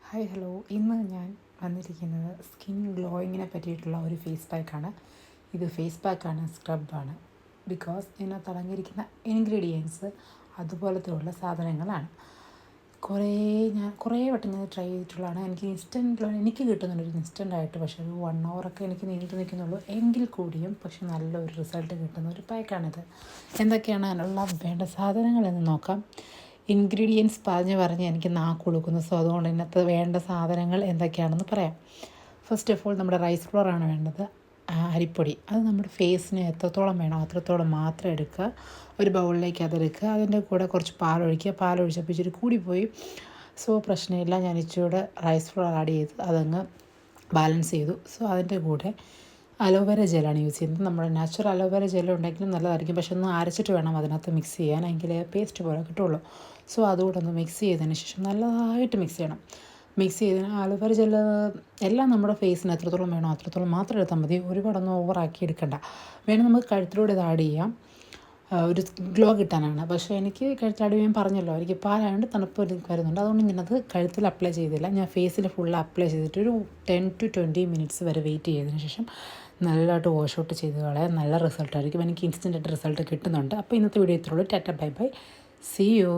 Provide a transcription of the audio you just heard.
Hi hello, ഇന്ന് ഞാൻ വന്നിരിക്കുന്നത് സ്കിൻ ഗ്ലോയിങ്ങിനെ പറ്റിയിട്ടുള്ള ഒരു ഫേസ് പാക്കാണ്. ഇത് ഫേസ് പാക്കാണ്, സ്ക്രബാണ്. ബിക്കോസ് ഇതിനകത്ത് അടങ്ങിയിരിക്കുന്ന ഇൻഗ്രീഡിയൻസ് അതുപോലത്തെ ഉള്ള സാധനങ്ങളാണ്. ഞാൻ കുറേ വട്ടം ഞാൻ ട്രൈ ചെയ്തിട്ടുള്ളതാണ്. എനിക്ക് ഇൻസ്റ്റൻറ്റ് ഗ്ലോ എനിക്ക് കിട്ടുന്നുണ്ട് ഒരു ഇൻസ്റ്റൻ്റായിട്ട്. പക്ഷേ ഒരു 1 hour എനിക്ക് നീണ്ടു നിൽക്കുന്നുള്ളൂ. എങ്കിൽ കൂടിയും പക്ഷെ നല്ലൊരു റിസൾട്ട് കിട്ടുന്ന ഒരു പാക്കാണിത്. എന്തൊക്കെയാണ് അതിനുള്ള വേണ്ട സാധനങ്ങളെന്ന് നോക്കാം. ഇൻഗ്രീഡിയൻസ് പറഞ്ഞ് എനിക്ക് നാക്കുളുക്കുന്നു. സോ അതുകൊണ്ട് ഇതിനകത്ത് വേണ്ട സാധനങ്ങൾ എന്തൊക്കെയാണെന്ന് പറയാം. ഫസ്റ്റ് ഓഫ് ഓൾ നമ്മുടെ റൈസ് ഫ്ലോർ ആണ് വേണ്ടത്. അരിപ്പൊടി അത് നമ്മുടെ ഫേസിന് എത്രത്തോളം വേണോ അത്രത്തോളം മാത്രം എടുക്കുക. ഒരു ബൗളിലേക്ക് അതെടുക്കുക. അതിൻ്റെ കൂടെ കുറച്ച് പാലൊഴിക്കുക. പാലൊഴിച്ചപ്പോൾ ഇച്ചിരി കൂടിപ്പോയി. സോ പ്രശ്നമില്ല, ഞാൻ ഇച്ചിരി റൈസ് ഫ്ലോർ ആഡ് ചെയ്ത് അതങ്ങ് ബാലൻസ് ചെയ്തു. സോ അതിൻ്റെ കൂടെ അലോവേര ജെല്ലാണ് യൂസ് ചെയ്യുന്നത്. നമ്മുടെ നാച്ചുറൽ അലോവേര ജെൽ ഉണ്ടെങ്കിലും നല്ലതായിരിക്കും. പക്ഷെ ഒന്ന് അരച്ചിട്ട് വേണം അതിനകത്ത് മിക്സ് ചെയ്യാൻ, എങ്കിലേ പേസ്റ്റ് പോലെ കിട്ടുള്ളൂ. സോ അതുകൂടെ ഒന്ന് മിക്സ് ചെയ്തതിന് ശേഷം നല്ലതായിട്ട് മിക്സ് ചെയ്യണം. മിക്സ് ചെയ്തതിന് അലോവേര ജെല്ല് എല്ലാം നമ്മുടെ ഫേസിന് എത്രത്തോളം വേണോ അത്രത്തോളം മാത്രം എടുത്താൽ മതി. ഒരുപാടൊന്നും ഓവറാക്കി എടുക്കണ്ട. വേണം നമുക്ക് കഴുത്തിലൂടെ ഇത് ആഡ് ചെയ്യാം, ഒരു ഗ്ലോ കിട്ടാനാണ്. പക്ഷേ എനിക്ക് കഴുത്തിലാഡ് ചെയ്യാൻ പറഞ്ഞല്ലോ, എനിക്ക് പാലായതുകൊണ്ട് തണുപ്പ് വരുന്നുണ്ട്. അതുകൊണ്ട് ഞാനത് കഴുത്തിൽ അപ്ലൈ ചെയ്തില്ല. ഞാൻ ഫേസിൽ ഫുള്ള് അപ്ലൈ ചെയ്തിട്ട് ഒരു 10 to 20 minutes വരെ വെയിറ്റ് ചെയ്തതിന് ശേഷം നല്ലതായിട്ട് വാഷ് ഔട്ട് ചെയ്ത് കളയാൻ നല്ല റിസൾട്ടായിരിക്കും. എനിക്ക് ഇൻസ്റ്റൻ്റായിട്ട് റിസൾട്ട് കിട്ടുന്നുണ്ട്. അപ്പോൾ ഇന്നത്തെ വീഡിയോ ഇത്രയുള്ളൂ. Tata bye bye, see U.